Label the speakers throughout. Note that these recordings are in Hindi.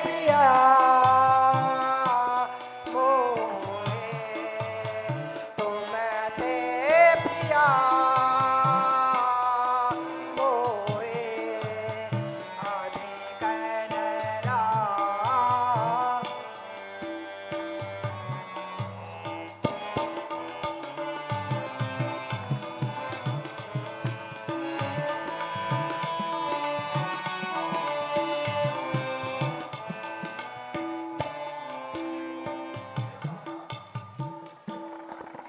Speaker 1: प्रिया मोहे, तुम ते प्रिया मोहे, अधिक नरा।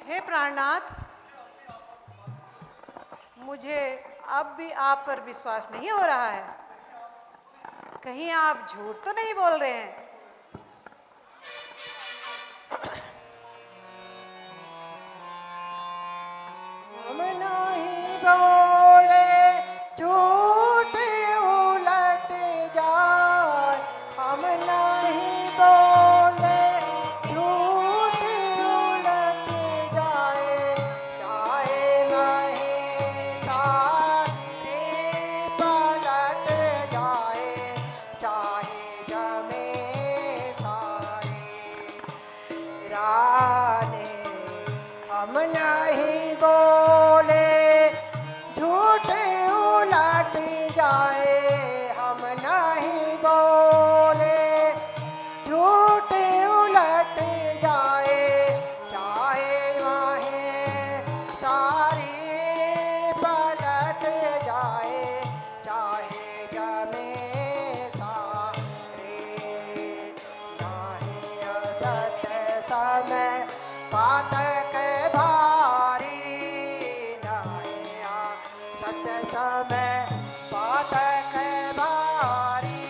Speaker 2: हे प्राणनाथ, मुझे अब भी आप पर विश्वास नहीं हो रहा है। कहीं आप झूठ तो नहीं बोल रहे हैं?
Speaker 1: हम नहीं बोले झूठ उलट जाए, हम नहीं बोले झूठ उलट जाए, चाहे महेशारी पलट जाए, चाहे जमे सारी रानी। हम नहीं बोले झूठ उलट जाए, हम नहीं बोले झूठ उलट जाए, चाहे माहे सारी पलट जाए, चाहे जमे सारे। नहीं असत समय पातक भारी, नहीं असत समय पातक भारी,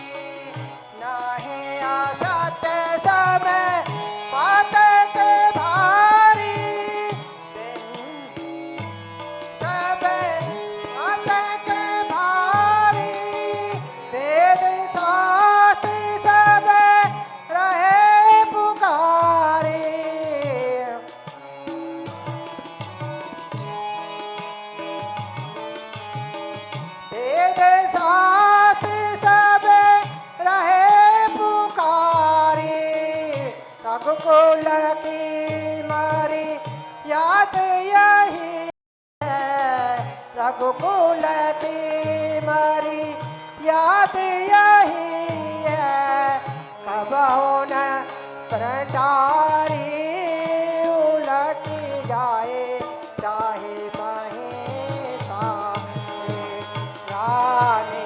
Speaker 1: नहीं असत समय पातक भारी, सब पातक भारी, वेद शास्त्र सब रहे पुकारे। वेद शास्त्र सब रहे पुकारे, रघुकुल की मारी याद यही है, रघुकुल की मारी याद यही है, कब न प्रटारी उलट जाए, चाहे महेशा रानी।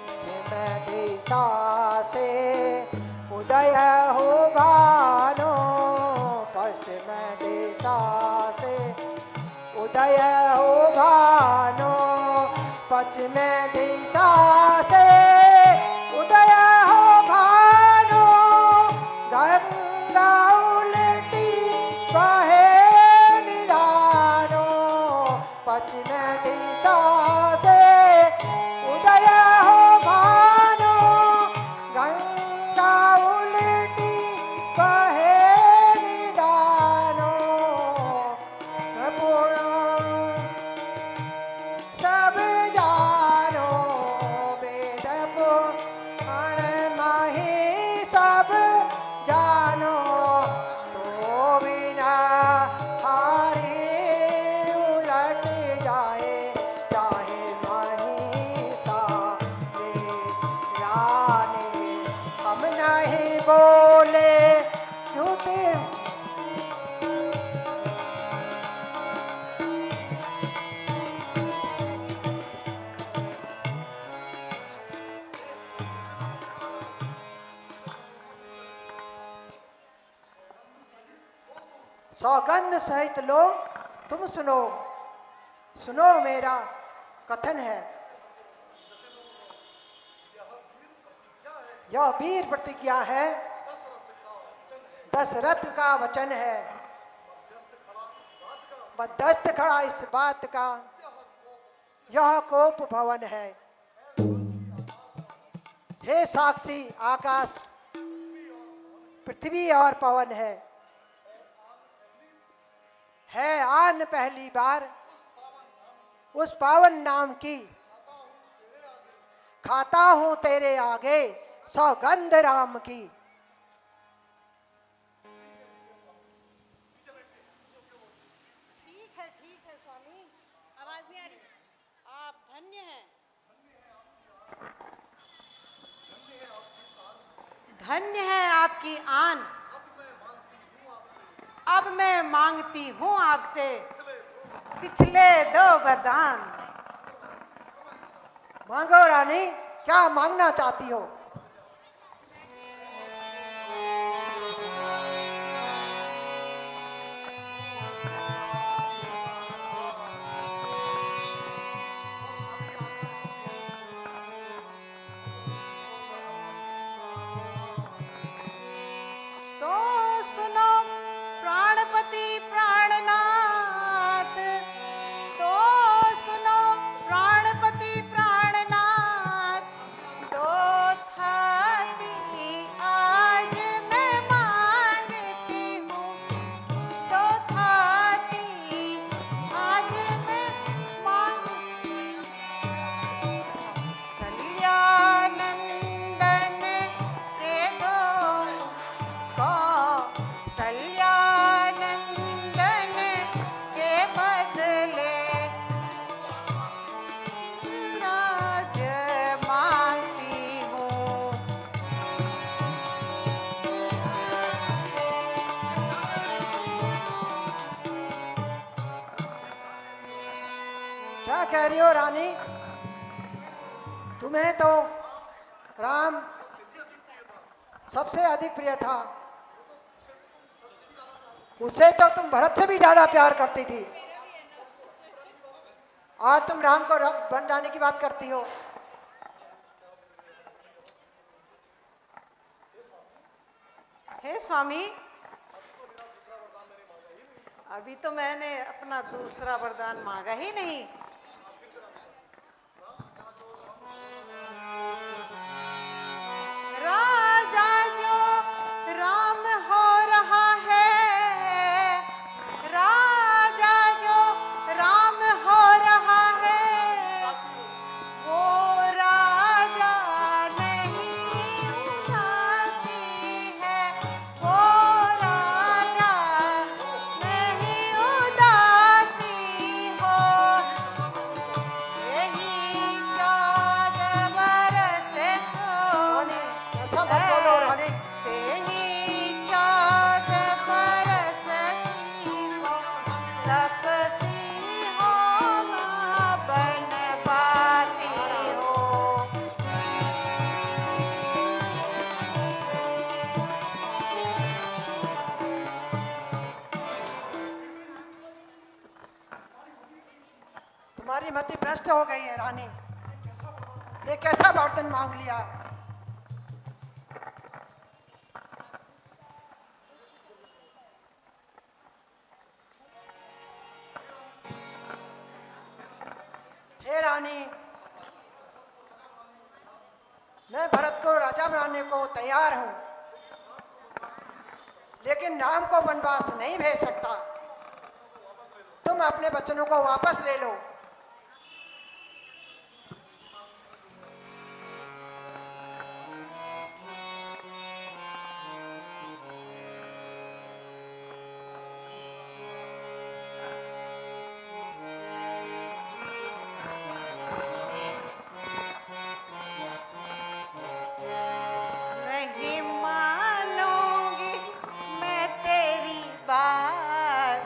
Speaker 1: पश्चिम दिशा से उदय हो भानो, पश्चिम दिशा से उदय हो भानो, पश्चिम दिशा से उदय हो भानो, गंगा उलटी बहे निधानो, पश्चिम दिशा से उदय हो भानो, गंगा उलटी बहे निधानो, सब जानो वेद पुराण माही सब जानो, तो बिना हारे उलट जाए, चाहे महिषा रे रानी। हम नहीं बोले झूठे सौगंध सहित लो तुम सुनो, सुनो मेरा कथन है। यह वीर प्रतिज्ञा है, दशरथ का वचन है, मध्यस्थ खड़ा इस बात का, यह कोप भवन है। हे साक्षी आकाश, पृथ्वी और पवन है आन पहली बार उस पावन नाम की, खाता हूं तेरे आगे सौगंध राम की।
Speaker 2: ठीक है स्वामी, आवाज नहीं आ रही। आप धन्य हैं, धन्य है आपकी आन। अब मैं मांगती हूँ आपसे पिछले 2 वरदान।
Speaker 1: मांगो रानी, क्या मांगना चाहती हो?
Speaker 2: तो सुनो प्राणपति प्राणनाथ, तो सुनो प्राणपति प्राणनाथ, दो थाती आज मैं मांगती हूँ, दो थाती आज मैं मांगती हूँ। सल्यानंदन के दो कौशल्यानंदन के बदले राज मांगती हूँ।
Speaker 1: क्या कह रही हो रानी? तुम्हें तो राम सबसे अधिक प्रिय था, उसे तो तुम भरत से भी ज्यादा प्यार करती थी। आज तुम राम को बन जाने की बात करती हो।
Speaker 2: हे स्वामी, अभी तो मैंने अपना दूसरा वरदान मांगा ही नहीं। राजा जो राम हो रहा है, राजा जो राम हो रहा है, वो राजा नहीं उदासी है, वो राजा नहीं उदासी हो। यही 14 बरस
Speaker 1: रानी, ऐसा मत बोलो रानी।
Speaker 2: से ही 14 बरस की हो, तपसी हो ना बनवासी हो।
Speaker 1: तुम्हारी मति भ्रष्ट हो गई है रानी। ये कैसा बर्तन मांग लिया? हे रानी, मैं भरत को राजा बनाने को तैयार हूं, लेकिन राम को वनवास नहीं भेज सकता। तुम अपने वचनों को वापस ले लो।
Speaker 2: नहीं मानूंगी मैं तेरी बात,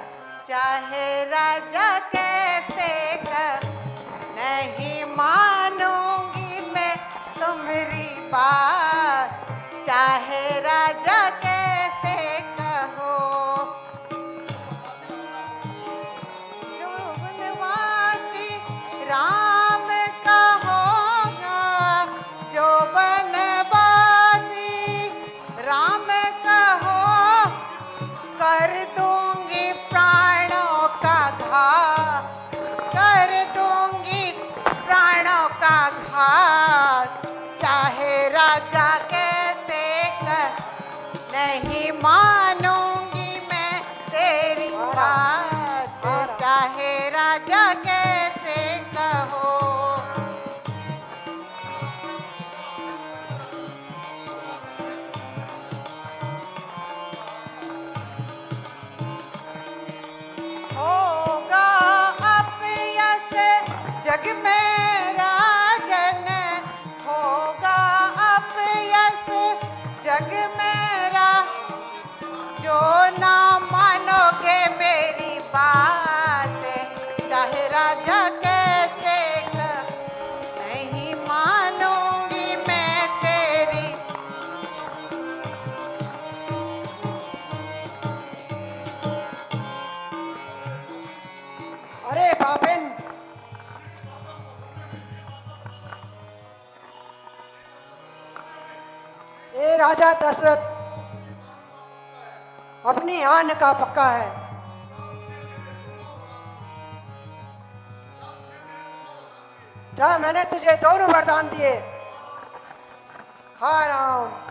Speaker 2: चाहे राजा कैसे कर। नहीं मानूंगी मैं तुम्हारी बात, चाहे राजा कैसे कहो। जो वनवासी राम का होगा, जो वनवासी राम का हो, कर दूंगी प्राणों का घाव,
Speaker 1: दशरथ अपनी आन का पक्का है। जा, मैंने तुझे दोनों वरदान दिए। हाँ राम।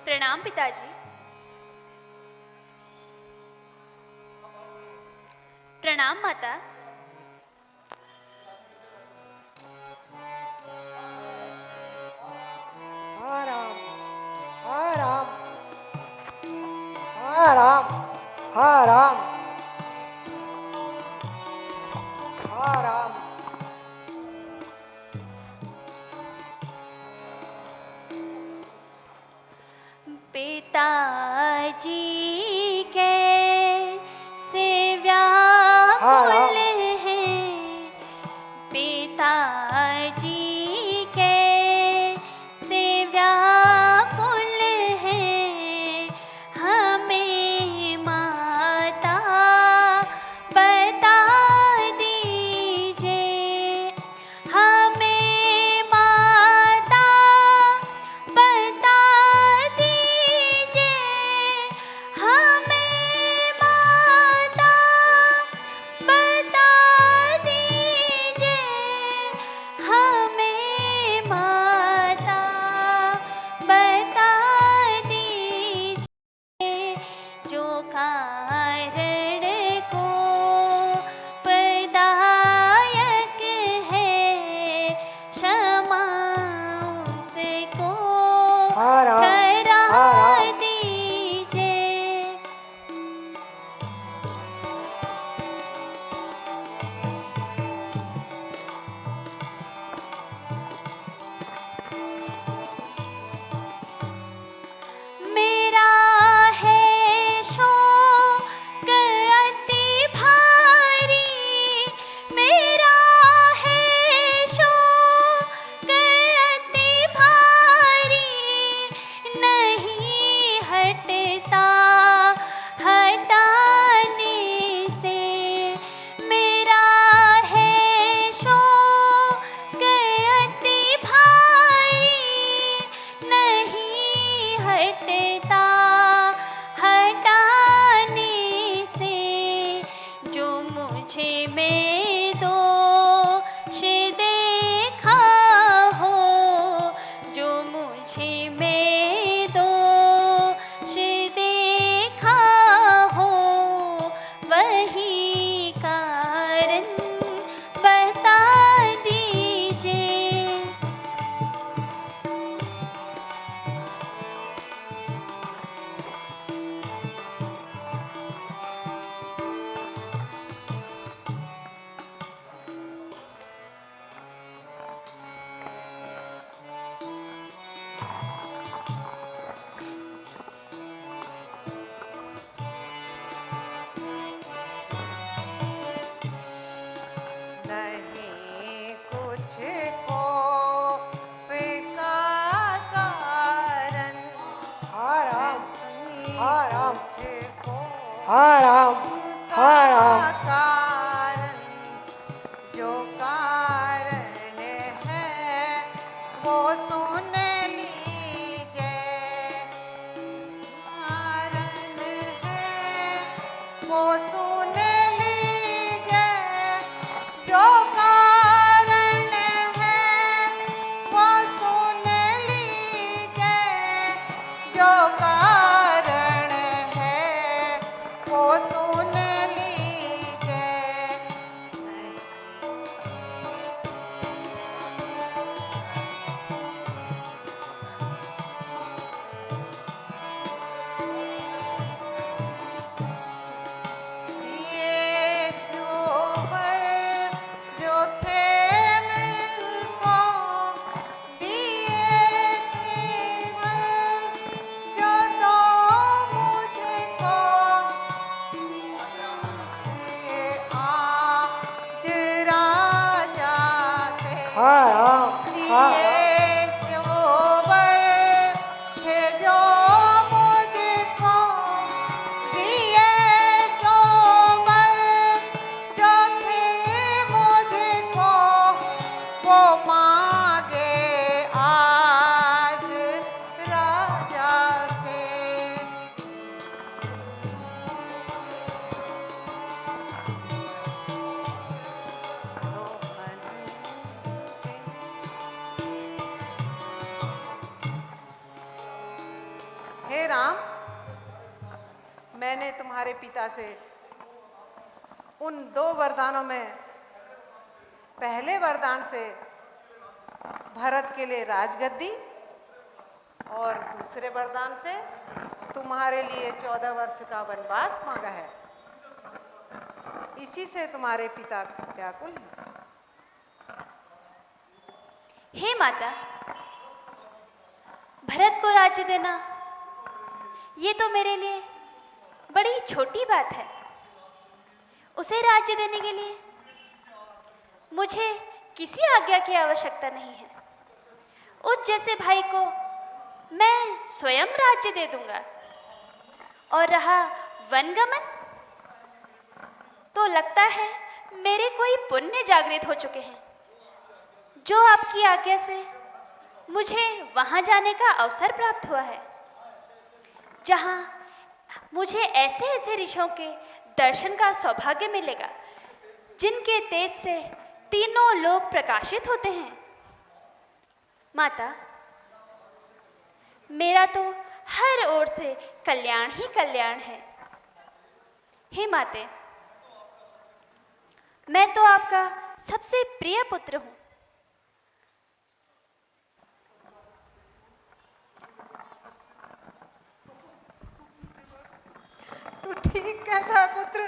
Speaker 3: प्रणाम पिताजी। प्रणाम माता।
Speaker 1: हाँ राम, हाँ राम, हाँ राम, हाँ राम, हाँ राम।
Speaker 3: पिताजी के से व्याकुल हैं, पिताजी के से व्याकुल हैं, हमें माता बता दीजिए, हमें माता बता दीजिए, हमें माता बता दीजिए, हमें माता बता दीजिए, जो कारण को पदायक है, क्षमा उसको
Speaker 1: हाँ राम,
Speaker 3: करा
Speaker 1: हाँ राम।
Speaker 3: दीजिए। मेरा है शोक अति भारी, मेरा है शोक अति भारी, नहीं हटता हटाने से, मेरा है शोक अति भारी, नहीं हटता हटाने से, जो मुझे में दोष देखा हो, जो मुझे में दोष देखा हो, वही कारण बता दीजिए।
Speaker 2: नहीं कुछ को का कारण,
Speaker 1: हाँ राम,
Speaker 2: नहीं
Speaker 1: हाँ राम,
Speaker 2: कुछ को
Speaker 1: हाँ राम, हाँ राम।
Speaker 2: का कारण, जो कारण है वो सुन लीजिए, कारण है वो सुन लीजिए, जो कारण है वो सुन लीजिए, जो कारण है वो सुन लीजिए, हे राम, मैंने तुम्हारे पिता से उन 2 वरदानों में पहले वरदान से भरत के लिए राजगद्दी और दूसरे वरदान से तुम्हारे लिए 14 वर्ष का वनवास मांगा है। इसी से तुम्हारे पिता व्याकुल हैं।
Speaker 3: हे माता, भरत को राज्य देना ये तो मेरे लिए बड़ी छोटी बात है। उसे राज्य देने के लिए मुझे किसी आज्ञा की आवश्यकता नहीं है। उस जैसे भाई को मैं स्वयं राज्य दे दूंगा। और रहा वनगमन, तो लगता है मेरे कोई पुण्य जागृत हो चुके हैं, जो आपकी आज्ञा से मुझे वहां जाने का अवसर प्राप्त हुआ है, जहां मुझे ऐसे ऐसे ऋषियों के दर्शन का सौभाग्य मिलेगा, जिनके तेज से तीनों लोक प्रकाशित होते हैं। माता, मेरा तो हर ओर से कल्याण ही कल्याण है। हे माते, मैं तो आपका सबसे प्रिय पुत्र हूं।
Speaker 2: तू ठीक कहता है पुत्र,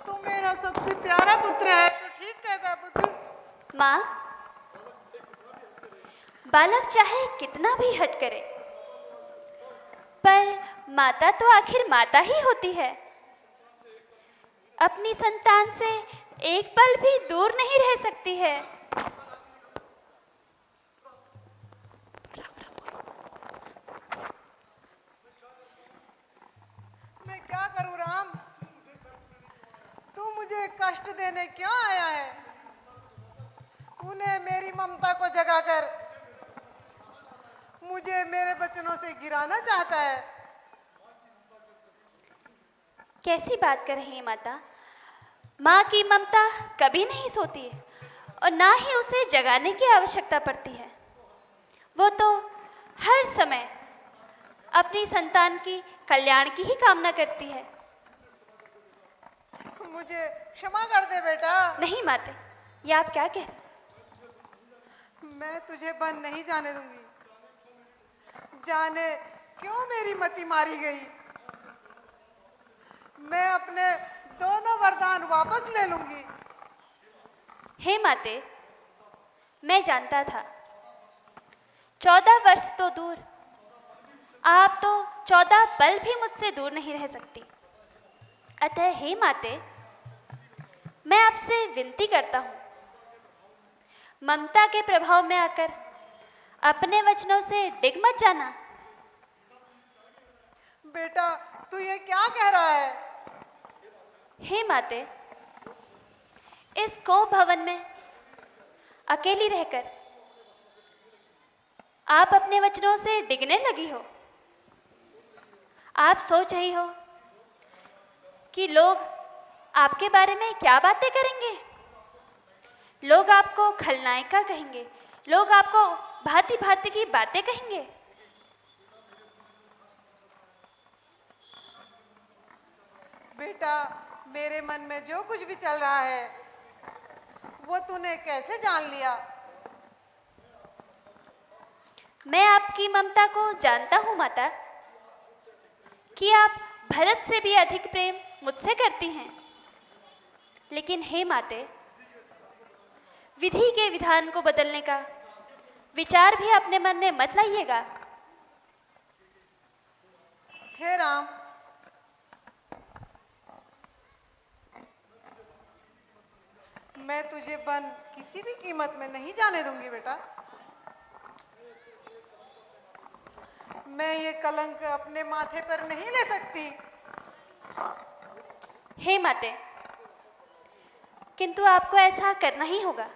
Speaker 2: तू मेरा सबसे प्यारा पुत्र है। तू ठीक कहता है पुत्र।
Speaker 3: माँ, बालक चाहे कितना भी हट करे, पर माता तो आखिर माता ही होती है। अपनी संतान से एक पल भी दूर नहीं रह सकती है।
Speaker 2: मैं क्या करूं राम, तू मुझे कष्ट देने क्यों आया है? तूने मेरी ममता को जगाकर मुझे मेरे वचनों से गिराना चाहता है।
Speaker 3: कैसी बात कर रही है माता? माँ की ममता कभी नहीं सोती है और ना ही उसे जगाने की आवश्यकता पड़ती है। वो तो हर समय अपनी संतान की कल्याण की ही कामना करती है।
Speaker 2: मुझे क्षमा कर दे बेटा।
Speaker 3: नहीं माते, ये आप क्या कह रहे हैं?
Speaker 2: मैं तुझे वन नहीं जाने दूंगी। जाने क्यों मेरी मति मारी गई। मैं अपने दोनों वरदान वापस ले लूंगी।
Speaker 3: हे माते, मैं जानता था 14 वर्ष तो दूर, आप तो 14 पल भी मुझसे दूर नहीं रह सकती। अतः हे माते, मैं आपसे विनती करता हूँ, ममता के प्रभाव में आकर अपने वचनों से डिग मत जाना।
Speaker 2: बेटा, तू ये क्या कह रहा है?
Speaker 3: हे माते, इस को भवन में अकेली रहकर आप अपने वचनों से डिगने लगी हो। आप सोच रही हो कि लोग आपके बारे में क्या बातें करेंगे। लोग आपको खलनायिका कहेंगे, लोग आपको भांति भांति की बातें कहेंगे।
Speaker 2: बेटा, मेरे मन में जो कुछ भी चल रहा है वो तूने कैसे जान लिया?
Speaker 3: मैं आपकी ममता को जानता हूँ माता, कि आप भरत से भी अधिक प्रेम मुझसे करती हैं। लेकिन हे माते, विधि के विधान को बदलने का विचार भी अपने मन में मत लाइएगा।
Speaker 2: हे राम, मैं तुझे वन किसी भी कीमत में नहीं जाने दूंगी बेटा। मैं ये कलंक अपने माथे पर नहीं ले सकती।
Speaker 3: हे माते, किंतु आपको ऐसा करना ही होगा।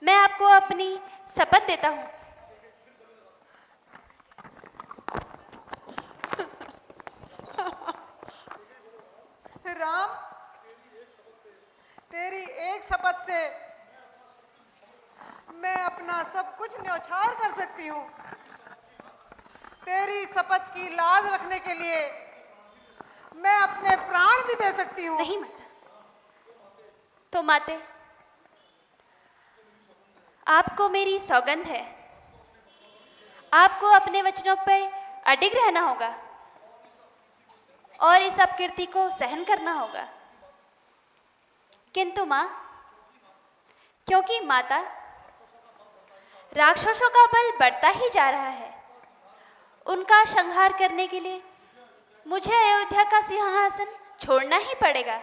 Speaker 3: मैं आपको अपनी शपथ देता हूँ।
Speaker 2: राम, तेरी एक शपथ से मैं अपना सब कुछ न्यौछावर कर सकती हूँ। तेरी शपथ की लाज रखने के लिए मैं अपने प्राण भी दे सकती हूँ।
Speaker 3: नहीं माता। तो माते, आपको मेरी सौगंध है, आपको अपने वचनों पर अडिग रहना होगा और इस अपकीर्ति को सहन करना होगा। किंतु माँ, क्योंकि माता, राक्षसों का बल बढ़ता ही जा रहा है, उनका संहार करने के लिए मुझे अयोध्या का सिंहासन छोड़ना ही पड़ेगा।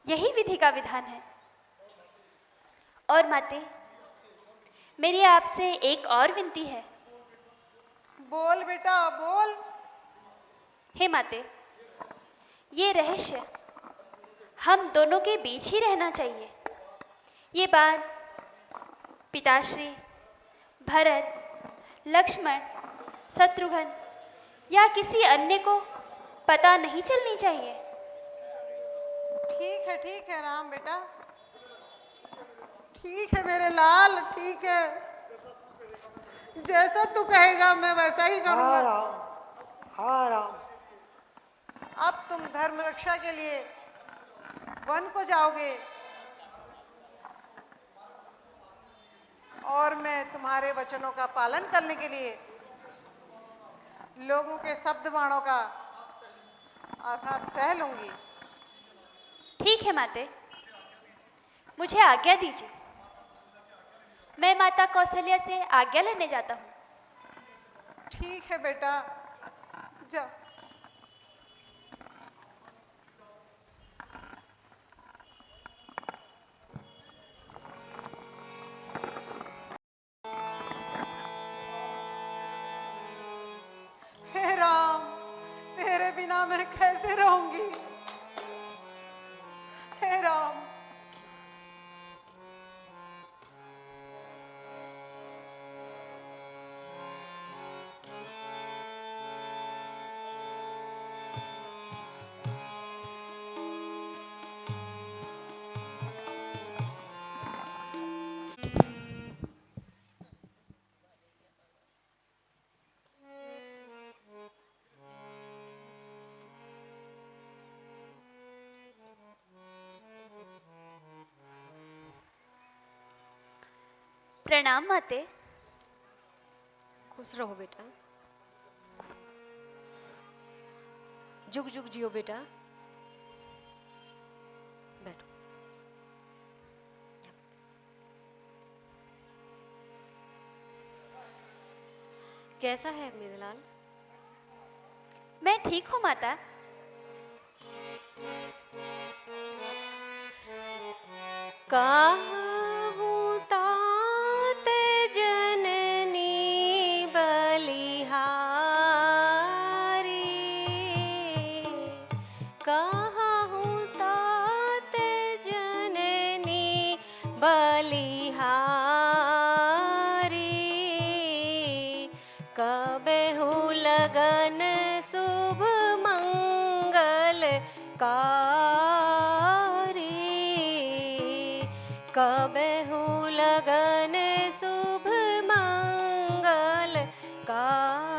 Speaker 3: यही विधि का विधान है। और माते, मेरी आपसे एक और विनती है।
Speaker 2: बोल बेटा बोल।
Speaker 3: हे माते, ये रहस्य हम दोनों के बीच ही रहना चाहिए। ये बात पिताश्री, भरत, लक्ष्मण, शत्रुघ्न या किसी अन्य को पता नहीं चलनी चाहिए।
Speaker 2: ठीक है राम बेटा, ठीक है मेरे लाल, ठीक है। जैसा तू कहेगा मैं वैसा ही
Speaker 1: हाँ
Speaker 2: करूँगा।
Speaker 1: राम, हाँ राम।
Speaker 2: अब तुम धर्म रक्षा के लिए वन को जाओगे और मैं तुम्हारे वचनों का पालन करने के लिए लोगों के शब्द बाणों का आघात सह लूंगी।
Speaker 3: ठीक है माते, मुझे आज्ञा दीजिए। मैं माता कौशल्या से आज्ञा लेने जाता हूँ।
Speaker 2: ठीक है बेटा, जा। हे राम, तेरे बिना मैं कैसे रहूंगी। हे राम,
Speaker 3: प्रणाम माते।
Speaker 4: खुश रहो बेटा, जुग जुग जियो बेटा। बैठो। कैसा है मेरे लाल?
Speaker 3: मैं ठीक हूँ माता।
Speaker 4: कहाँ हूँ तात जननी बलिहारी, कहाँ हूँ तात जननी बलिहारी, कबे हूँ लगन शुभ मंगल कारी, कबे हूँ लगन शुभ मंगल कारी,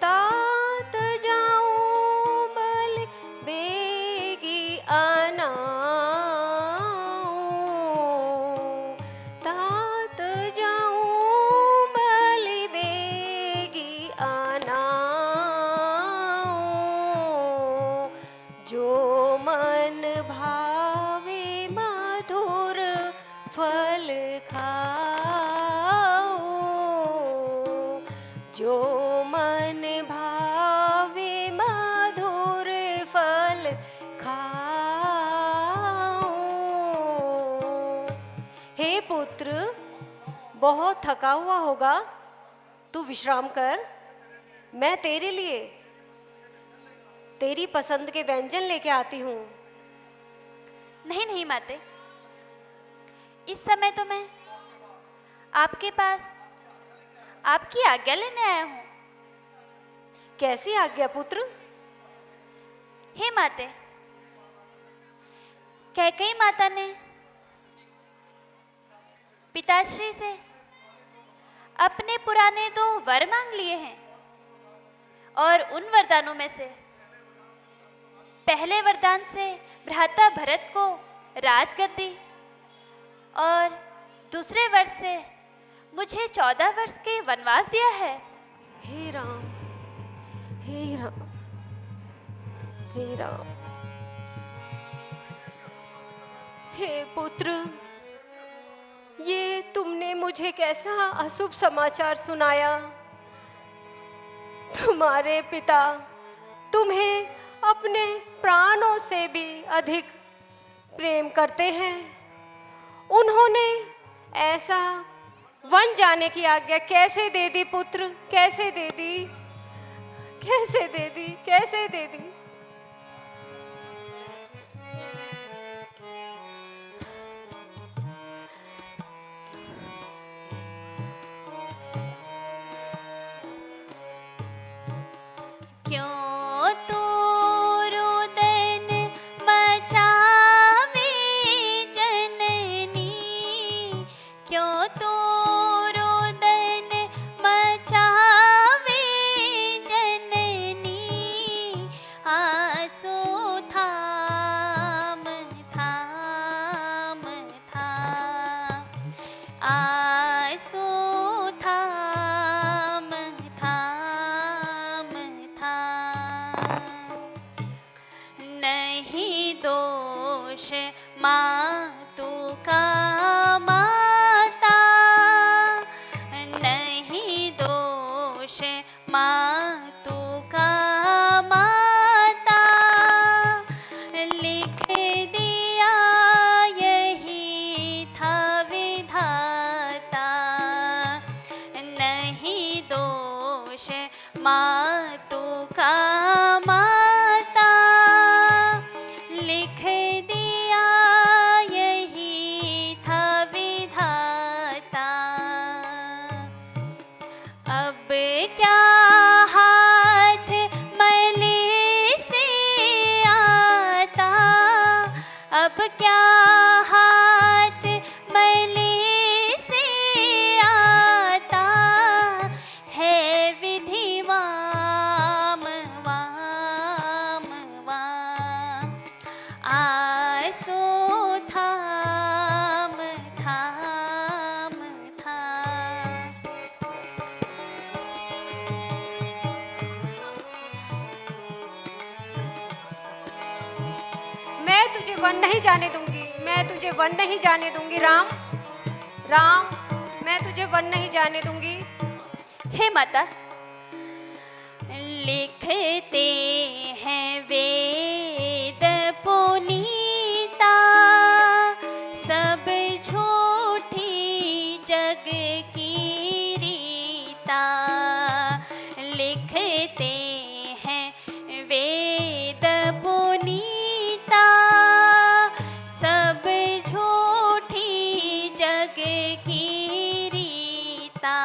Speaker 4: तात जाऊं बल बेगी आनाऊं, तात जाऊं बल बेगी आनाऊं, जो मन भावे मधुर फल खाओ, जो मन भावे मधुर फल खाओ। हे पुत्र, बहुत थका हुआ होगा, तू विश्राम कर। मैं तेरे लिए तेरी पसंद के व्यंजन लेके आती हूँ।
Speaker 3: नहीं नहीं माते, इस समय तो मैं आपके पास आपकी आज्ञा लेने आया हूँ।
Speaker 4: कैसी आज्ञा पुत्र?
Speaker 3: हे माते, कैकेयी माता ने पिताश्री से अपने पुराने 2 वर मांग लिए हैं और उन वरदानों में से पहले वरदान से भ्राता भरत को राजगद्दी और दूसरे वर से मुझे 14 वर्ष के वनवास दिया है।
Speaker 4: हे राम, हे राम, हे राम। हे पुत्र, ये तुमने मुझे कैसा अशुभ समाचार सुनाया। तुम्हारे पिता तुम्हें अपने प्राणों से भी अधिक प्रेम करते हैं। उन्होंने ऐसा वन जाने की आज्ञा कैसे दे दी पुत्र, कैसे दे दी, कैसे दे दी, कैसे दे दी।
Speaker 3: क्यों तू रुदन मचावे जननी, क्यों तू रुदन मचावे जननी, आंसू थाम थाम थाम, आंसू थाम थाम थाम। नहीं दोष मातु का माता, नहीं दोष मातु का माता, लिख दिया यही था विधाता। नहीं दोष मातु का माता, लिख दिया यही था विधाता। अब क्या हाथ मैले से आता, अब क्या हाथ मैले से आता, है विधि वाम वाम वाम, आंसू थाम थाम थाम।
Speaker 4: मैं तुझे वन नहीं जाने दूंगी, मैं तुझे वन नहीं जाने दूंगी राम, राम, मैं तुझे वन नहीं जाने दूंगी।
Speaker 3: हे माता, लिखते हैं वेद पुनीता, सब झूठी जग की रीता। लिखते हैं वेद पुनीता, सब झूठी जग की रीता।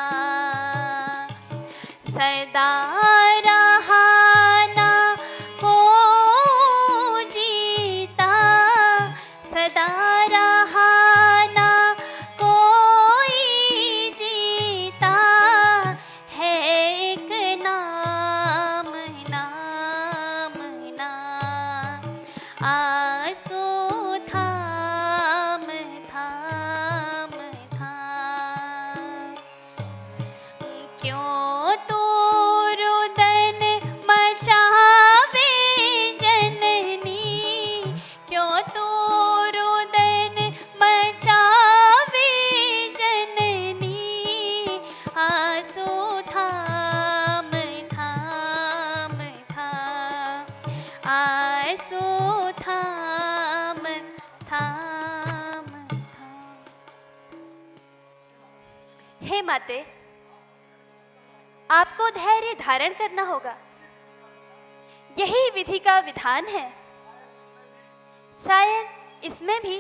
Speaker 3: सदा रहाना को जीता, सदा रहाना कोई जीता, है एक नाम नाम नाम, आंसू थाम थाम थाम। क्यों तू रुदन मचावे जननी, क्यों तू रुदन मचावे जननी, आंसू थाम थाम थाम, आंसू थाम थाम थाम। हे माते, आपको धैर्य धारण करना होगा, यही विधि का विधान है। शायद इसमें भी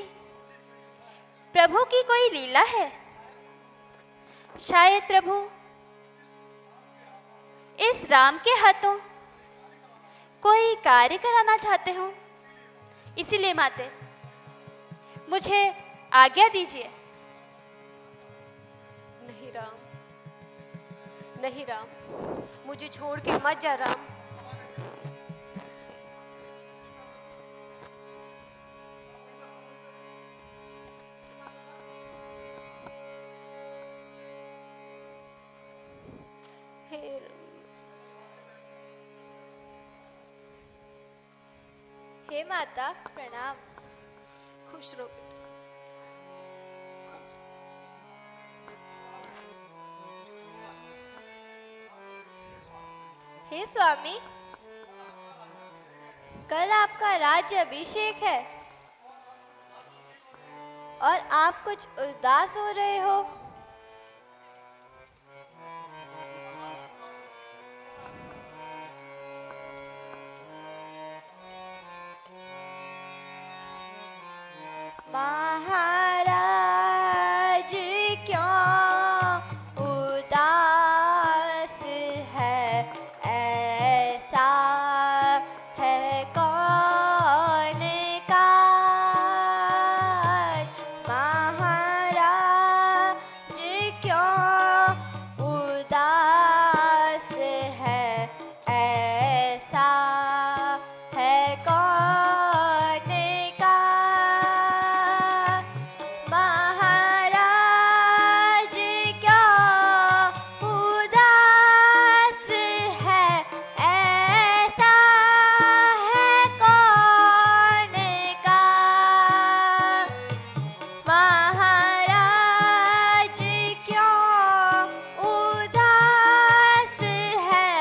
Speaker 3: प्रभु की कोई लीला है। शायद प्रभु इस राम के हाथों कोई कार्य कराना चाहते हो। इसीलिए माते, मुझे आज्ञा दीजिए।
Speaker 4: नहीं राम, नहीं राम, मुझे छोड़ के मत जा राम। हे
Speaker 3: हे माता प्रणाम।
Speaker 4: खुश रहो।
Speaker 3: हे स्वामी, कल आपका राज्य अभिषेक है और आप कुछ उदास हो रहे हो। महाराज क्यों उदास है, ऐसा है कौन काज। महाराज क्यों उदास है, ऐसा है कौन काज। महाराज क्यों उदास है, ऐसा है कौन काज। महाराज क्यों उदास है,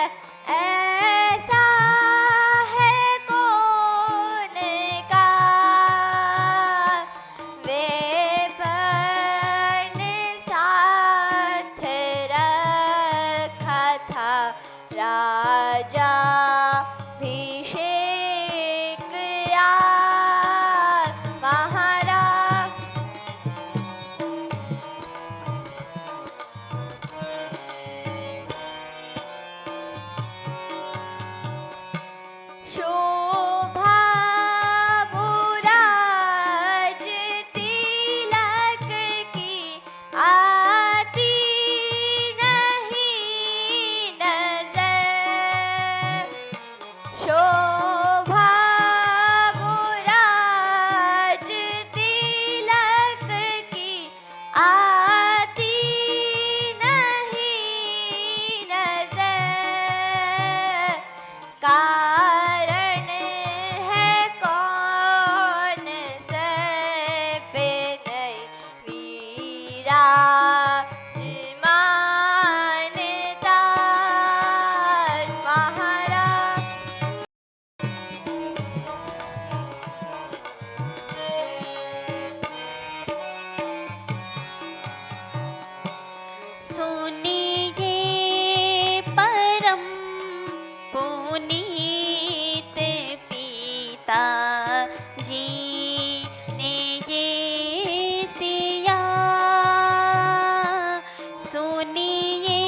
Speaker 3: ऐसा है कौन काज। वे पण साथ रखा था राजा अभिषेक आज। महाराज शोभा बुराज तिलक की आती नहीं नजर। शोभा बुराज तिलक की आती नहीं नजर। कारण है कौन सर पे नहीं विराजमान ताज। महाराज सुनिए परम पुनीत पिता जी ने ये सिया। सुनिए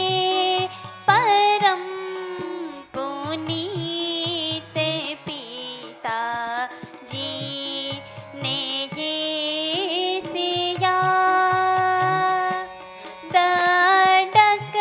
Speaker 3: परम पुनीत पिता जी ने ये सिया। दंडक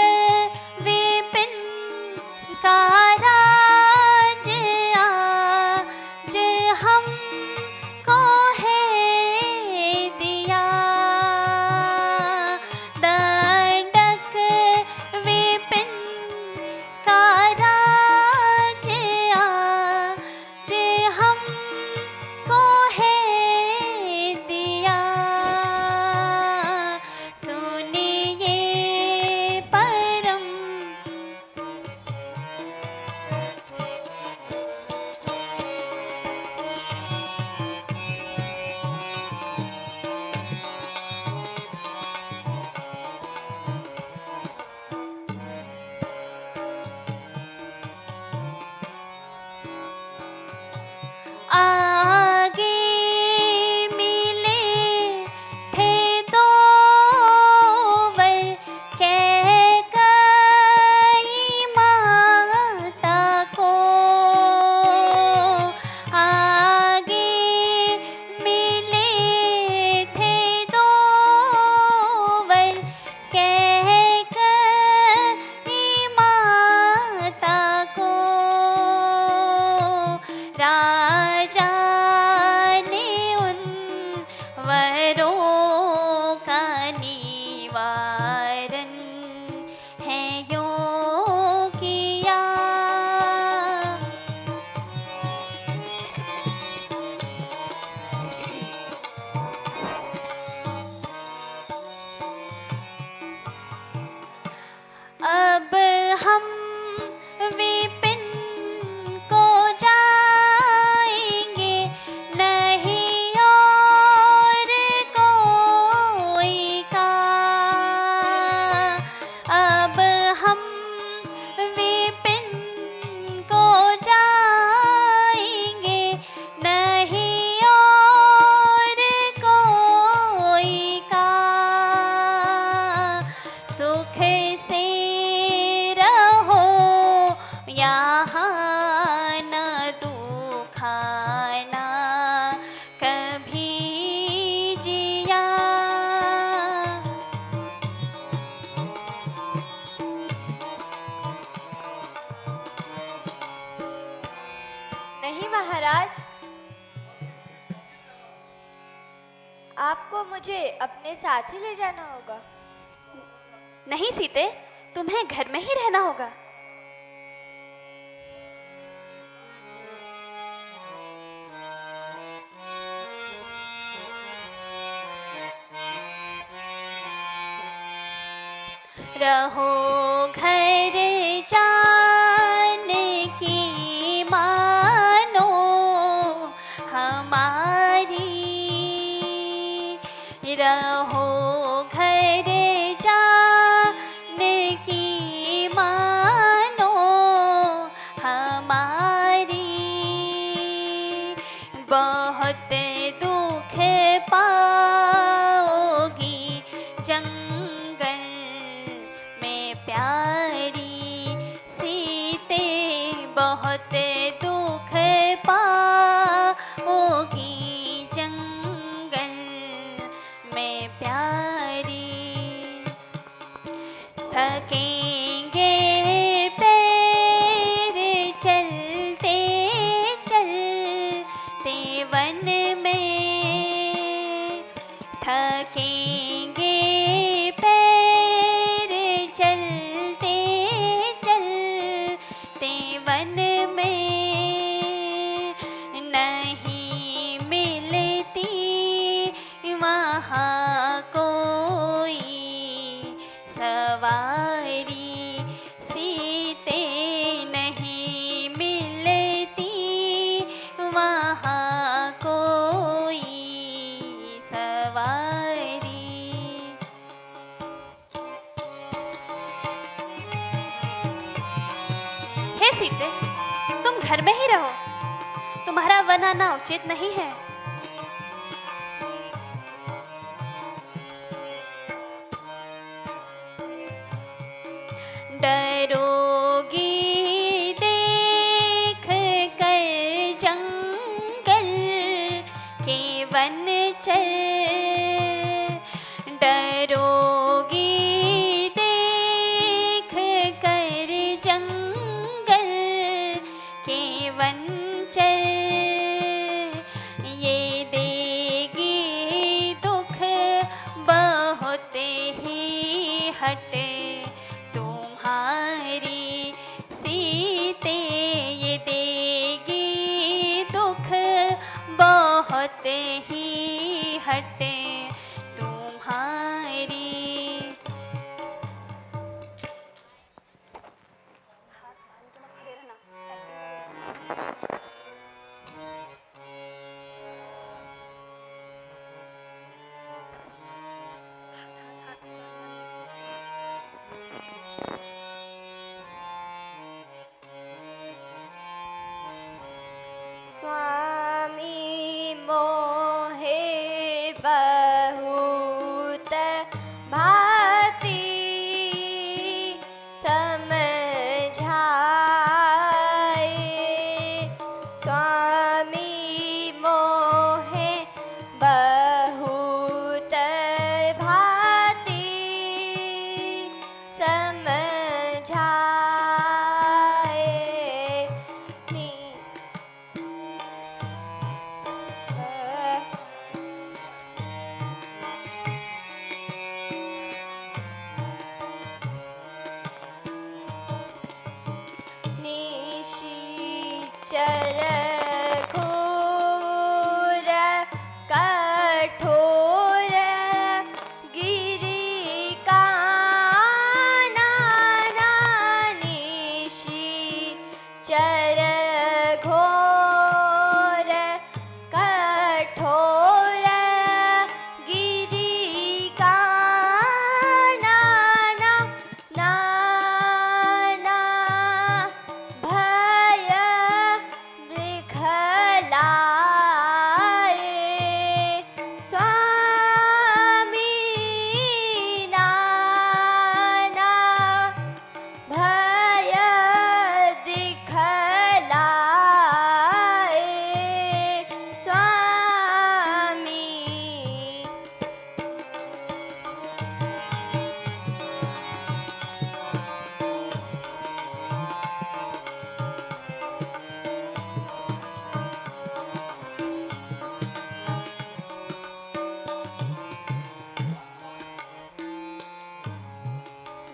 Speaker 3: हम विपिन को जाएंगे, नहीं और कोई का। अब हम विपिन को जाएंगे, नहीं और कोई का। सुख से रहो यहाँ, न दुखाना कभी जिया।
Speaker 5: नहीं महाराज, आपको मुझे अपने साथ ही ले जाना होगा।
Speaker 3: नहीं सीते, तुम्हें घर में ही रहना होगा। रहो घर जान की मानो हमारी, रहो घर जान की मानो हमारी। बहुत दुख पाओगी जंगल में प्यारी सीते, बहुत दुख पाओगी जंगल में प्यारी। थकेंगे पैर चलते चलते वन में, थकेंगे पैर चलते चलते वन में। नहीं मिलती वहाँ कोई सवारी सीते, नहीं मिलती वहाँ कोई सवारी। हे सीते, तुम घर में ही रहो, तुम्हारा वन आना उचित नहीं है। डरोगी देख कर जंगल के वन चल, डरोगी देख कर जंगल के वन चल। ये देगी दुख बहुत ही हट तुम्हारी सीते, ये देगी दुख बहुत ही हट तुम्हारी।
Speaker 5: स्वामी मोहे बहुत भांति समझाए, स्वामी मोहे बहुत भांति समझाए। निशिचर घोर कठोर गिरि कानन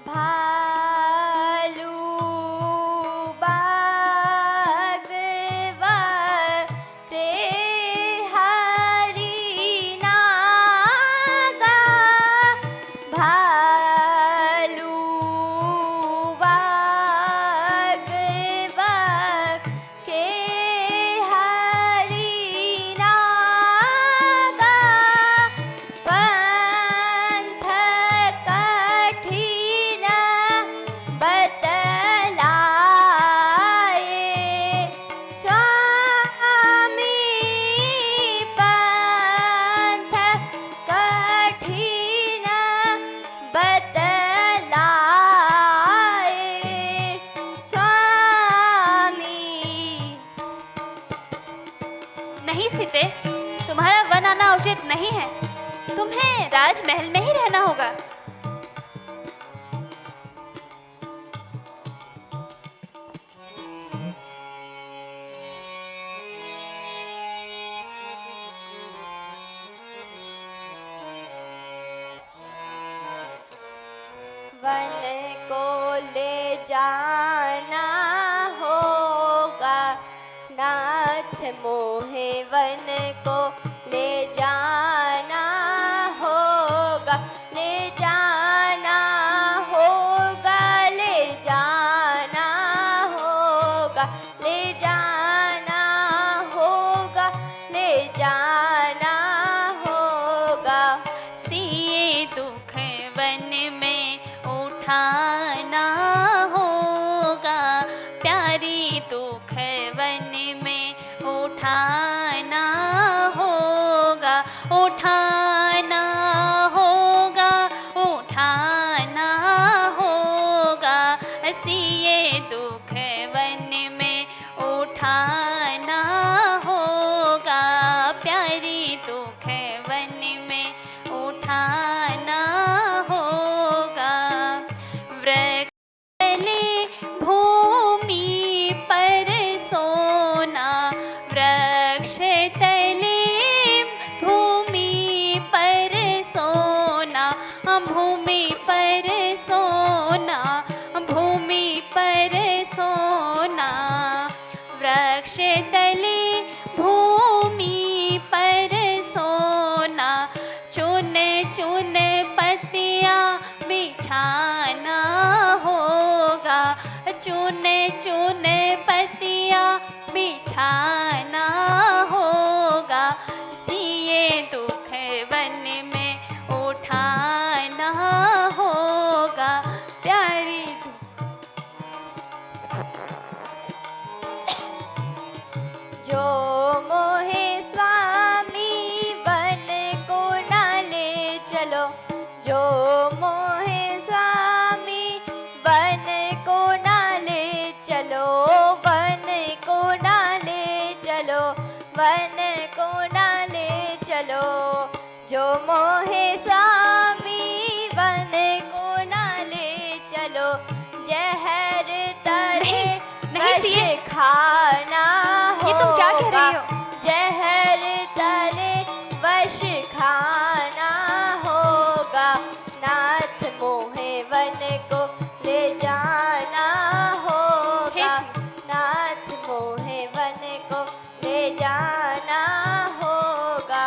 Speaker 5: भालू बागवा ते हरी नागा भालू बागवा के हरी नागा पंथ कठिन बतलाए स्वामी पंथ कठिन बतलाए स्वामी।
Speaker 3: नहीं सीते, तुम्हारा वन आना उचित नहीं है। तुम्हें राजमहल में ही रहना होगा।
Speaker 5: वन को ले जाना होगा नाथ मोहे वन को ले जाना होगा ले जाना होगा ले जाना होगा ले जाना होगा ले जाना होगा।
Speaker 3: सिए दुख वन में उठाना होगा, प्यारी दुख वन में उठाना होगा, उठाना होगा, उठाना होगा। सिए दुख वन में उठाना होगा, प्यारी दुख वन में उठाना होगा। वृक्ष तले भूमि पर सोना, वृक्ष तले भूमि पर सोना, भूमि पर सोना, भूमि पर सोना। वृक्ष तले भूमि पर सोना, चुन चुन पत्तियाँ बिछाना होगा, चुन चुन पत्तियाँ बिछाना होगा। सिए दुख वन में उठाना होगा, प्यारी
Speaker 5: जो मोहे स्वामी वन को न ले चलो, जो मोहे स्वामी वन को न ले चलो, वन को न ले चलो, वन को न ले चलो। जो मोहे स्वामी वन को न ले चलो, जहर तरे
Speaker 3: नहीं
Speaker 5: वश
Speaker 3: सिए।
Speaker 5: खाना
Speaker 3: ये तुम क्या कह रही हो?
Speaker 5: जहर तले वश खाना होगा। नाथ मोहे वन को ले जाना होगा,
Speaker 3: हे
Speaker 5: नाथ मोहे वन को ले जाना होगा।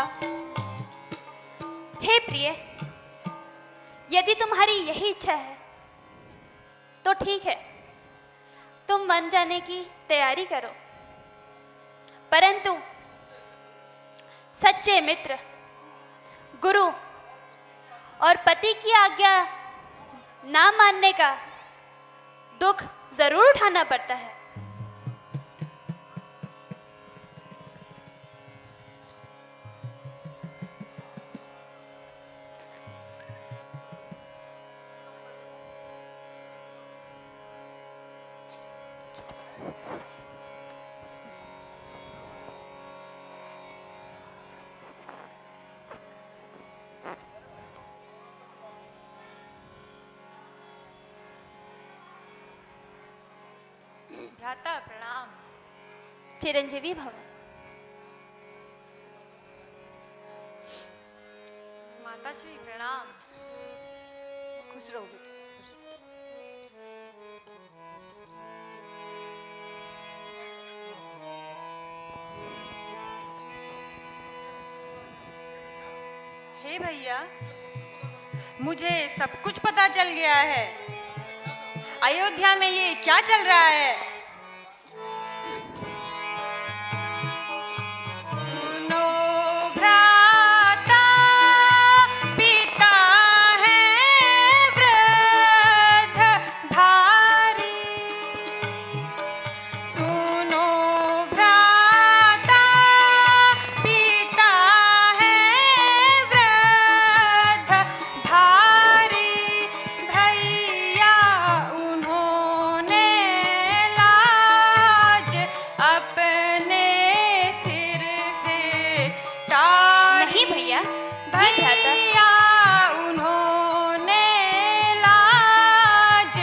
Speaker 3: हे प्रिय, यदि तुम्हारी यही इच्छा है तो ठीक है, तुम वन जाने की तैयारी करो। परंतु सच्चे मित्र, गुरु और पति की आज्ञा ना मानने का दुख जरूर उठाना पड़ता है।
Speaker 6: भ्राता प्रणाम।
Speaker 3: चिरंजीवी भव।
Speaker 6: माता श्री प्रणाम। खुश रहो बेटे, खुश रहो। हे भैया, मुझे सब कुछ पता चल गया है। अयोध्या में ये क्या चल रहा है? सुनो भ्राता, पिता है वृद्ध भारी। सुनो भ्राता, पिता है वृद्ध भारी। भैया उन्होंने लाज अपने सिर से टारी।
Speaker 3: नहीं भैया, नहीं भ्राता।
Speaker 6: भैया उन्होंने लाज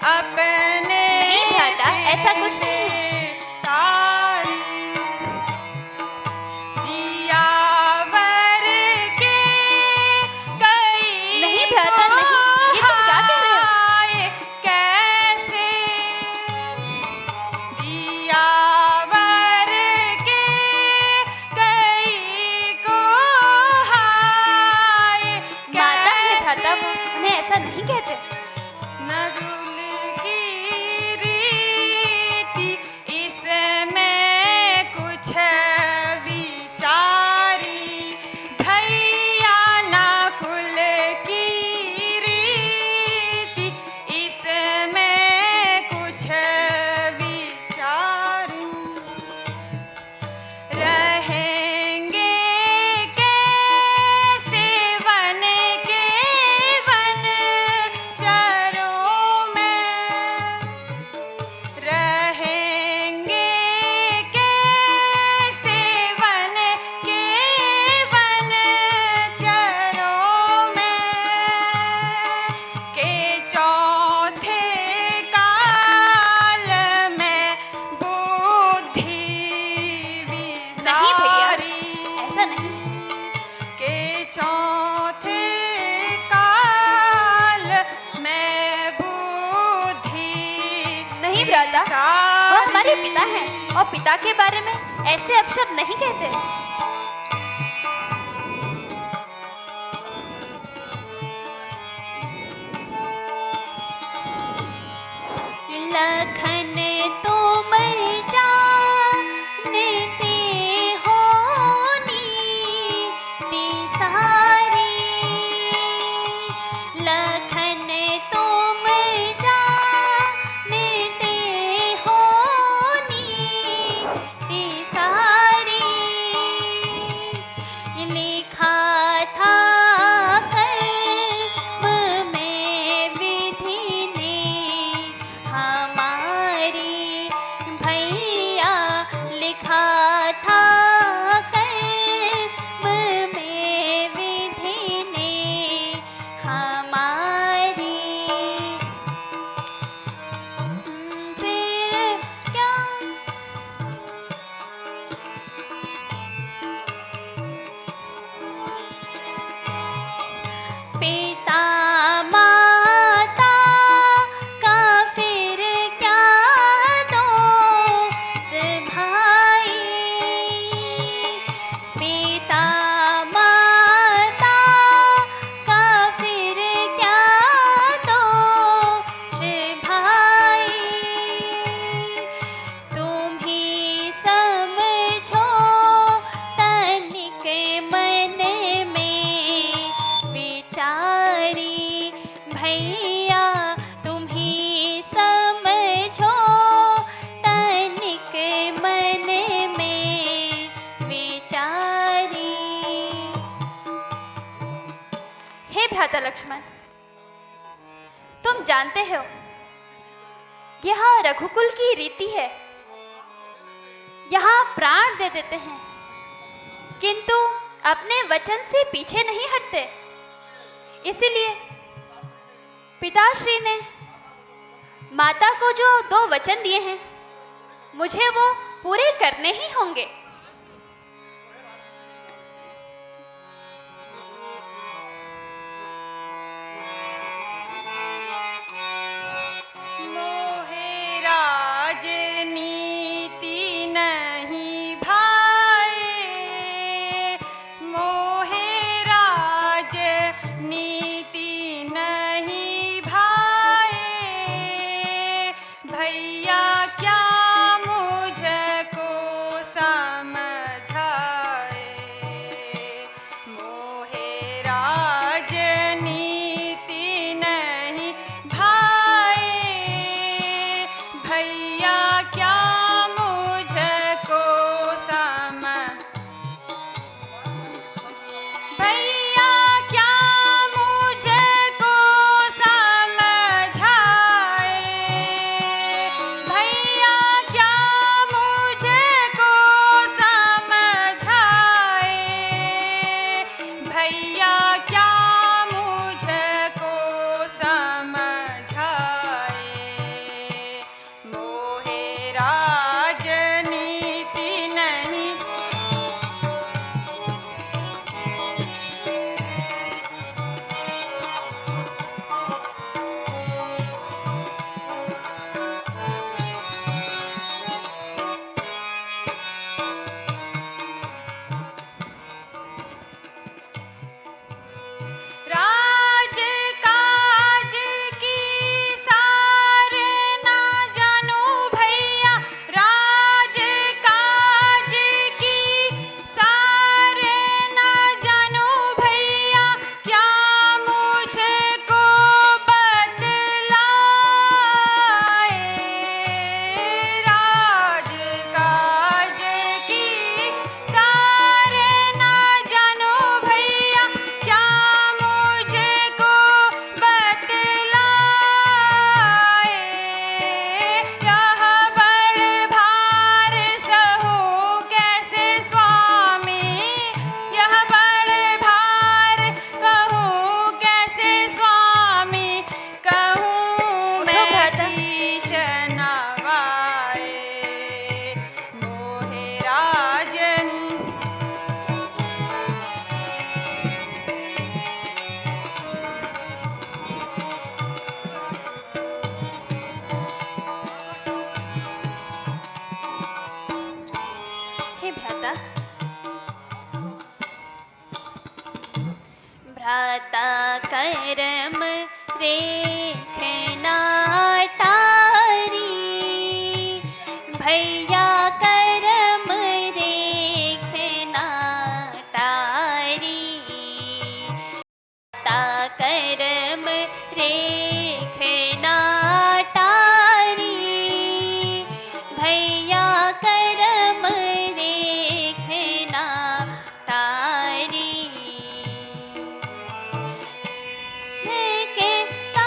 Speaker 6: अपने
Speaker 3: नहीं भ्राता, ऐसा कुछ
Speaker 6: सिर
Speaker 3: नहीं है।
Speaker 6: से तारी। दियावर के कई
Speaker 3: नहीं भ्राता, नहीं। ये तुम क्या कह रहे हो?
Speaker 6: हाय कैसे दियावर के कई को हाय
Speaker 3: माता है भ्राता, वो
Speaker 6: कैसे।
Speaker 3: उन्हें ऐसा नहीं कहते।
Speaker 6: नगुल की रीति इसमें कुछ विचारी। भैया नकुल की रीति इसमें कुछ विचारी। रहेंगे कैसे वन के वन चरों में। रहेंगे कैसे वन के वन चरों में। के चौथे काल में बुद्धि
Speaker 3: नहीं भैया,
Speaker 6: विसारी।
Speaker 3: ऐसा नहीं।
Speaker 6: के चौथे काल में बुद्धि
Speaker 3: नहीं भ्राता, वो हमारे पिता
Speaker 6: विसारी।
Speaker 3: हैं और पिता के बारे में ऐसे अपशब्द नहीं कहते। लखन तुम जानते हो नीति सारी। लखन तुम जानते हो नीति सारी। लिखा था कर्म में विधि ने हमारी। भैया लिखा था कर्म में विधि ने हमारी। फिर क्या पिता माता का फिर क्या दोष भाई। पिता माता का फिर क्या दोष भाई। तुम ही समझो तनिक मन में विचारी। भैया तुम ही समझो तनिक मन में विचारी। हे भ्राता लक्ष्मण, तुम जानते हो यह रघुकुल की रीति है। यहाँ प्राण दे देते हैं किंतु अपने वचन से पीछे नहीं हटते। इसीलिए पिताश्री ने माता को जो 2 वचन दिए हैं, मुझे वो पूरे करने ही होंगे।
Speaker 6: मोहे राजनीति नहीं भाए। मोहे राजनीति
Speaker 3: भ्राता।
Speaker 6: शीश नवाए मोहे राजन।
Speaker 3: हे भ्राता, भ्राता करम रेखना टारी, भैया करम रेखना टारी, भ्राता करम रेखना टारी, भैया करम रेखना टारी। केता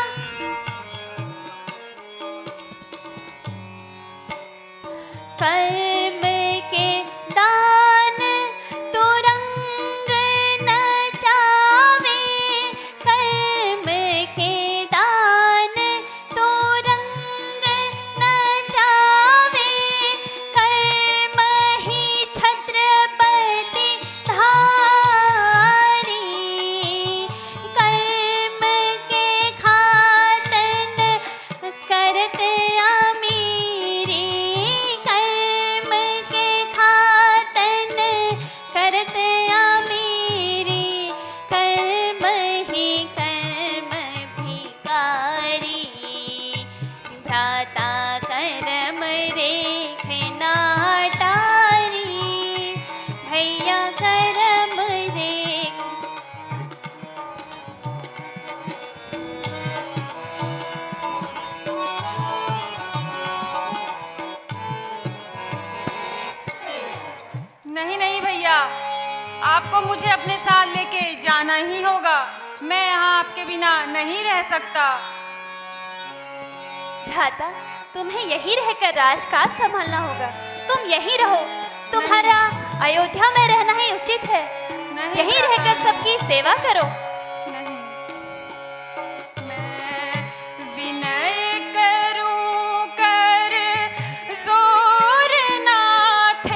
Speaker 3: कर्म के दान तुरंग न चावे, कर्म के दान तुरंग न चावे, कर्म ही छत्रपति धारी, कर्म के खातन करत अमीरी, कर्म के खातन करत अमीरी, कर्म ही कर्म भिकारी, भ्राता करम रेखना टारी, भैया करम रेख।
Speaker 6: नहीं नहीं भैया, आपको मुझे अपने साथ लेके जाना ही होगा। मैं यहाँ आपके बिना नहीं रह सकता।
Speaker 3: भ्राता, तुम्हें यहीं रहकर राजकाज संभालना होगा। तुम यहीं रहो, तुम्हारा अयोध्या में रहना ही उचित है।
Speaker 6: नहीं
Speaker 3: यहीं
Speaker 6: भ्राता,
Speaker 3: रहकर सबकी सेवा करो।
Speaker 6: नहीं, मैं विनय करूं कर जोर नाथ,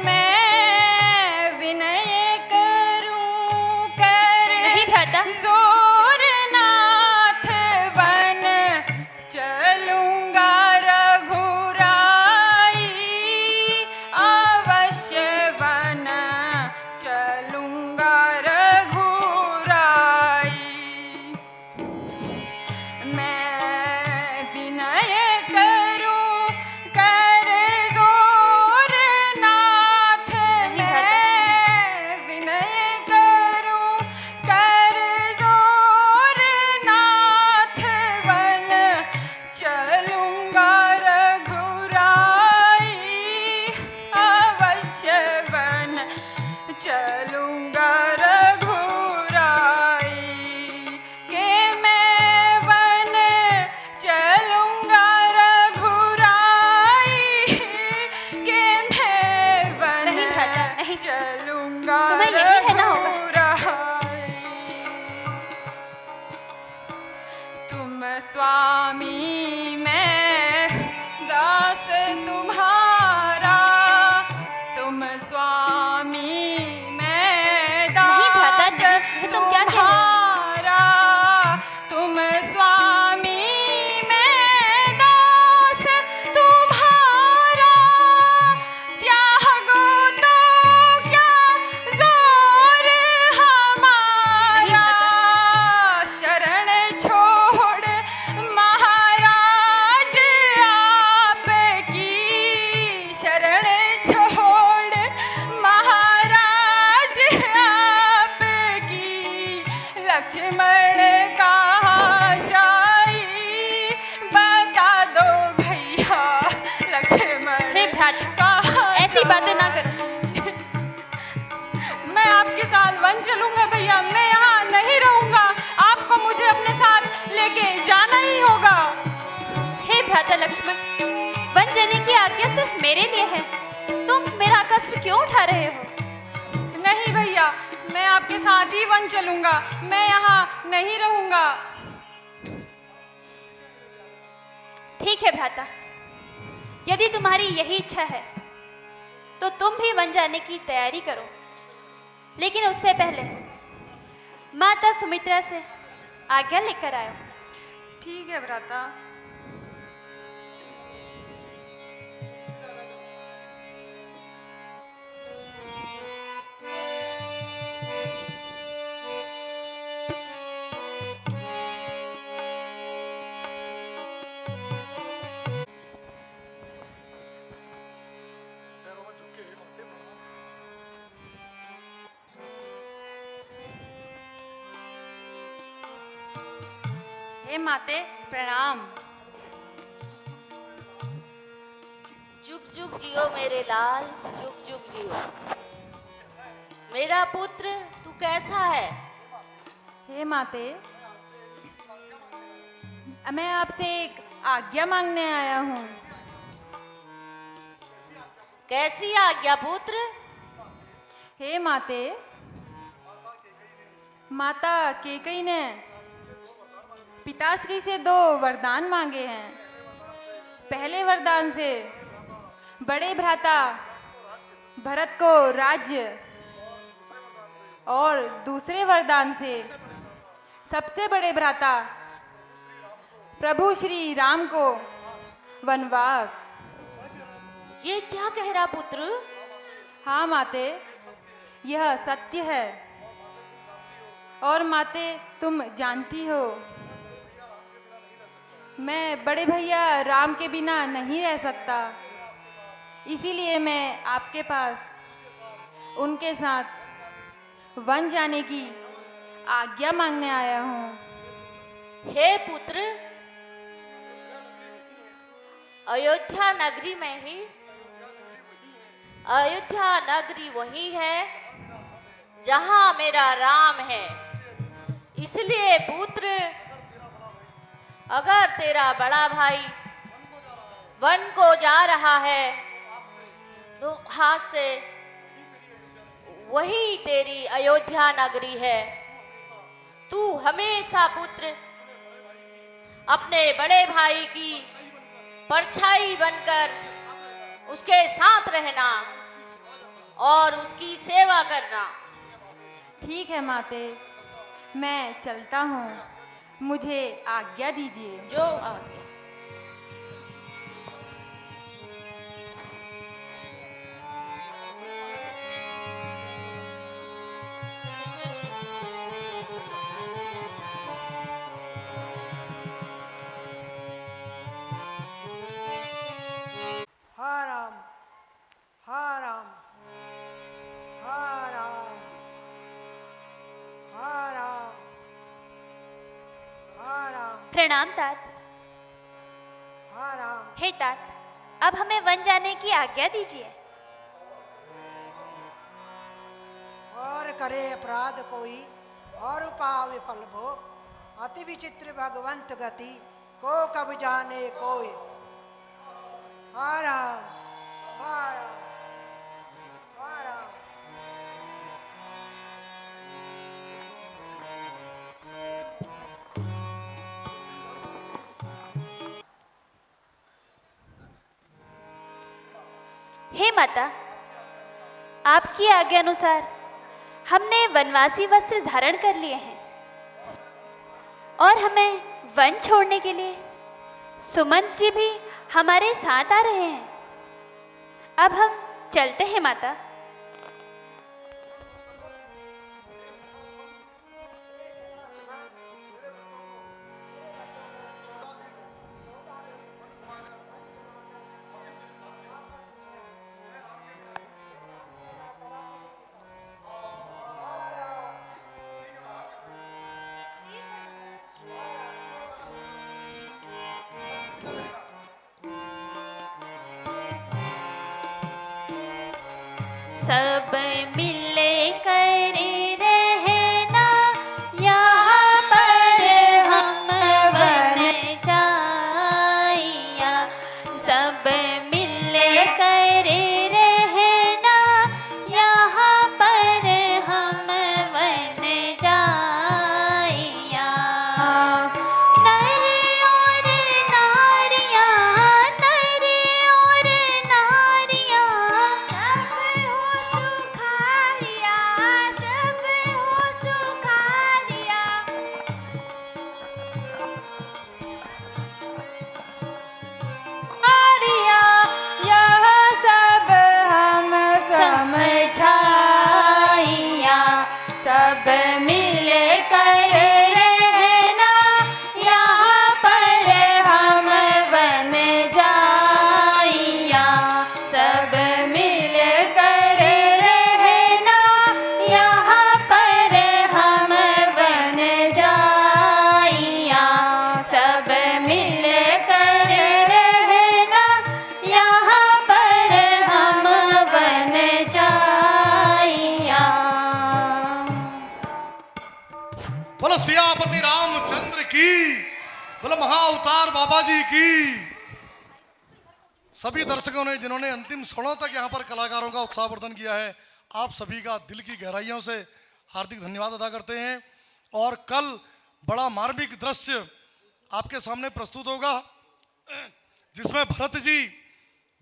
Speaker 6: मैं विनय करूं कर
Speaker 3: नहीं भ्राता,
Speaker 6: जोर नाथ, वन चलूंगा रघुराई, अवश्य वन चलूंगा रघुराई। मैं विनय करूं कर जोर नाथ, मैं विनय करूं कर जोर नाथ, वन चलूंगा रघुराई, अवश्य वन चलूंगा रघुराई, के मैं वन चलूंगा रघुराई, के मैं वन
Speaker 3: नहीं भ्राता, नहीं।
Speaker 6: चलूंगा
Speaker 3: तुम्हें यहीं रहना होगा।
Speaker 6: रघुराई। तुम स्वामी मैं दास तुम्हारा, तुम स्वामी मैं
Speaker 3: नहीं भ्राता,
Speaker 6: दास
Speaker 3: नहीं। ये तुम क्या कह रहे हो?
Speaker 6: तुम्हारा, तुम स्वामी मैं दास तुम्हारा, त्यागो तो क्या जोर हमारा, शरण छोड़ महाराज आपकी, शरण छोड़ महाराज आपकी, लक्ष्मण कहाँ जाई बता दो भैया, लक्ष्मण
Speaker 3: हे भ्राता,
Speaker 6: कहाँ
Speaker 3: ऐसी बातें ना करो।
Speaker 6: मैं आपके साथ वन चलूंगा भैया, मैं यहाँ नहीं रहूंगा। आपको मुझे अपने साथ लेके जाना ही होगा।
Speaker 3: हे भ्राता लक्ष्मण, वन जाने की आज्ञा सिर्फ मेरे लिए है। तुम मेरा कष्ट क्यों उठा रहे हो?
Speaker 6: नहीं भैया, मैं आपके साथ ही वन चलूंगा, मैं यहाँ नहीं रहूंगा।
Speaker 3: ठीक है भ्राता, यदि तुम्हारी यही इच्छा है तो तुम भी वन जाने की तैयारी करो, लेकिन उससे पहले माता सुमित्रा से आज्ञा लेकर आयो।
Speaker 6: ठीक है भ्राता। हे माते प्रणाम।
Speaker 5: जुग जुग जियो मेरे लाल, जुग जुग जियो। मेरा पुत्र तू कैसा है?
Speaker 6: हे माते, मैं आपसे एक आज्ञा मांगने आया हूँ।
Speaker 5: कैसी आज्ञा पुत्र?
Speaker 6: हे माते, माता केकई ने पिताश्री से 2 वरदान मांगे हैं। पहले वरदान से बड़े भ्राता भरत को राज्य, और दूसरे वरदान से सबसे बड़े भ्राता प्रभु श्री राम को वनवास।
Speaker 5: ये क्या कह रहा पुत्र?
Speaker 6: हाँ माते, यह सत्य है। और माते, तुम जानती हो मैं बड़े भैया राम के बिना नहीं रह सकता, इसीलिए मैं आपके पास उनके साथ वन जाने की आज्ञा मांगने आया हूँ।
Speaker 5: हे पुत्र, अयोध्या नगरी में ही, अयोध्या नगरी वही है जहां मेरा राम है। इसलिए पुत्र, अगर तेरा बड़ा भाई वन को जा रहा है तो हाथ से वही तेरी अयोध्या नगरी है। तू हमेशा पुत्र अपने बड़े भाई की परछाई बनकर उसके साथ रहना और उसकी सेवा करना।
Speaker 6: ठीक है माते, मैं चलता हूँ, मुझे आज्ञा दीजिए।
Speaker 5: जो आज्ञा।
Speaker 1: हा राम, हा राम, हा राम, हा राम, हा राम,
Speaker 3: प्रणाम तात।
Speaker 1: हा राम।
Speaker 3: हे तात, अब हमें वन जाने की आज्ञा दीजिए।
Speaker 1: और करे अपराध कोई और पावे फल भोग, अति विचित्र भगवंत गति को कब जाने कोई। हा राम, हा राम, हा राम।
Speaker 3: हे माता, आपकी आज्ञा अनुसार हमने वनवासी वस्त्र धारण कर लिए हैं और हमें वन छोड़ने के लिए सुमंत जी भी हमारे साथ आ रहे हैं। अब हम चलते हैं माता। सब मिले कर रहना यहाँ पर हम वन जाइया। सब मिले कर रहना यहाँ पर हम वन जाइया। नर और नारियाँ
Speaker 7: बोलो सियापति रामचंद्र की, बोलो महाअवतार बाबा जी की। सभी दर्शकों ने जिन्होंने अंतिम क्षणों तक यहाँ पर कलाकारों का उत्साहवर्धन किया है, आप सभी का दिल की गहराइयों से हार्दिक धन्यवाद अदा करते हैं। और कल बड़ा मार्मिक दृश्य आपके सामने प्रस्तुत होगा, जिसमें भरत जी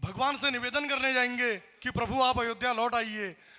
Speaker 7: भगवान से निवेदन करने जाएंगे कि प्रभु आप अयोध्या लौट आइए।